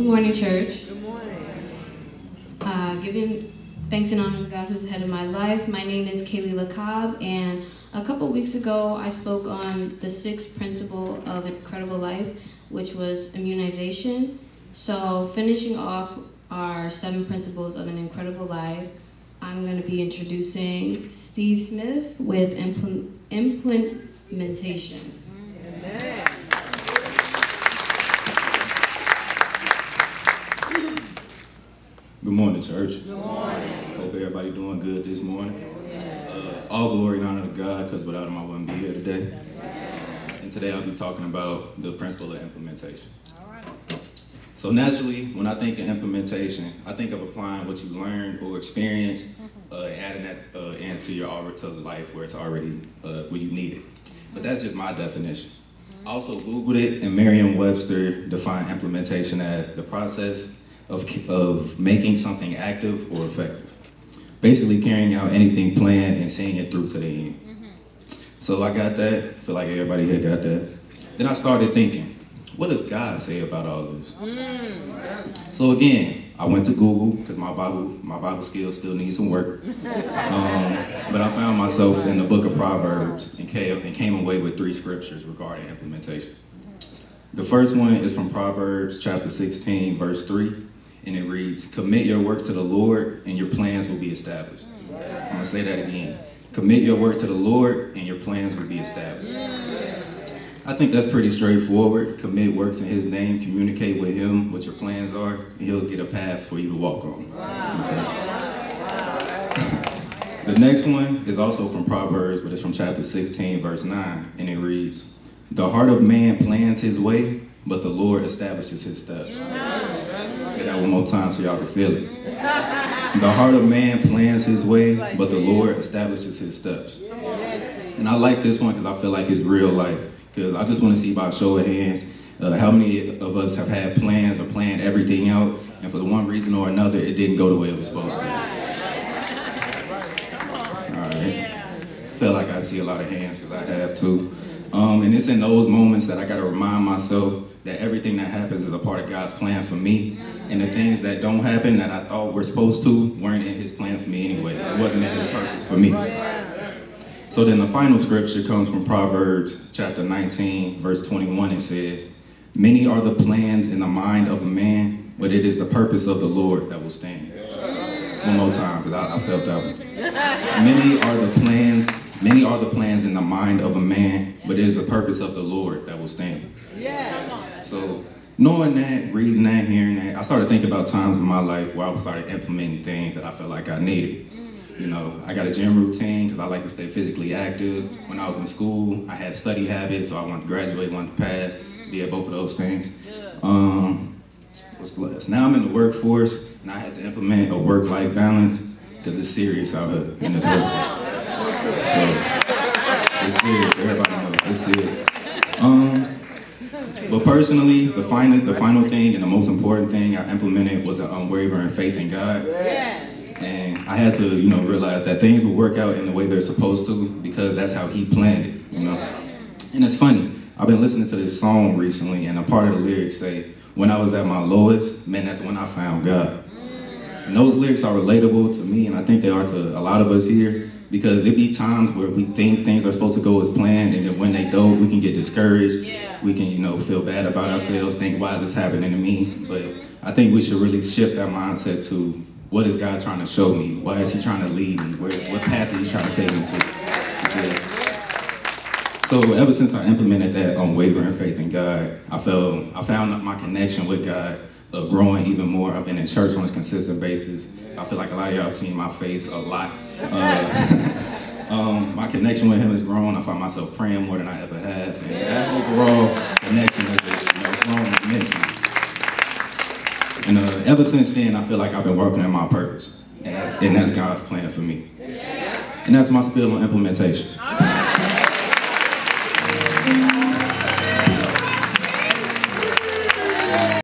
Good morning, church. Good morning. Giving thanks and honor to God who's the head of my life. My name is Kaylee LaCobb, and a couple weeks ago I spoke on the sixth principle of Incredible Life, which was immunization. So finishing off our 7 principles of an incredible life, I'm going to be introducing Steve Smith with implementation. Amen. Good morning, church. Good morning. Hope everybody doing good this morning. All glory and honor to God, because without him I wouldn't be here today. And today I'll be talking about the principle of implementation. So naturally, when I think of implementation, I think of applying what you learned or experienced, adding that into your to life where it's already where you need it. But that's just my definition. I also Googled it, and Merriam-Webster defined implementation as the process of making something active or effective. Basically carrying out anything planned and seeing it through to the end. So I got that, I feel like everybody here got that. Then I started thinking, what does God say about all this? So again, I went to Google, because my Bible skills still need some work. But I found myself in the book of Proverbs and came away with 3 scriptures regarding implementation. The first one is from Proverbs chapter 16, verse 3. And it reads, commit your work to the Lord and your plans will be established. I'm gonna say that again. Commit your work to the Lord and your plans will be established. I think that's pretty straightforward. Commit works in his name, communicate with him what your plans are, and he'll get a path for you to walk on. Okay. The next one is also from Proverbs, but it's from chapter 16, verse 9, and it reads, the heart of man plans his way, but the Lord establishes his steps. Say that one more time so y'all can feel it. The heart of man plans his way, but the Lord establishes his steps. And I like this one because I feel like it's real life. Because I just want to see by a show of hands, how many of us have had plans or planned everything out, and for one reason or another, it didn't go the way it was supposed to. All right. Feel like I see a lot of hands because I have too. And it's in those moments that I got to remind myself that everything that happens is a part of God's plan for me. And the things that don't happen that I thought were supposed to weren't in his plan for me anyway. It wasn't in his purpose for me. So then the final scripture comes from Proverbs chapter 19, verse 21. It says, many are the plans in the mind of a man, but it is the purpose of the Lord that will stand. One more time, because I felt that one. Many are the plans in the mind of a man, but it is the purpose of the Lord that will stand. So knowing that, reading that, hearing that, I started thinking about times in my life where I started implementing things that I felt like I needed. You know, I got a gym routine because I like to stay physically active. When I was in school, I had study habits, so I wanted to graduate, wanted to pass, did both of those things. What's last? Now I'm in the workforce, and I had to implement a work-life balance because it's serious out here in this workforce. So, it's serious, everybody knows, it's serious. But personally, the final thing and the most important thing I implemented was an unwavering faith in God. And I had to, realize that things will work out in the way they're supposed to because that's how he planned it, And it's funny, I've been listening to this song recently, and a part of the lyrics say, when I was at my lowest, man, that's when I found God. And those lyrics are relatable to me, and I think they are to a lot of us here, because there be times where we think things are supposed to go as planned, and then when they don't, we can get discouraged. We can, feel bad about ourselves, think, why is this happening to me? But I think we should really shift our mindset to, what is God trying to show me? Why is he trying to lead me? What path is he trying to take me to? So ever since I implemented that unwavering faith in God, I found my connection with God growing even more. I've been in church on a consistent basis. I feel like a lot of y'all have seen my face a lot. My connection with him has grown. I find myself praying more than I ever have. And that overall connection has just grown immensely. And ever since then, I feel like I've been working on my purpose. And that's God's plan for me. And that's my spiel on implementation.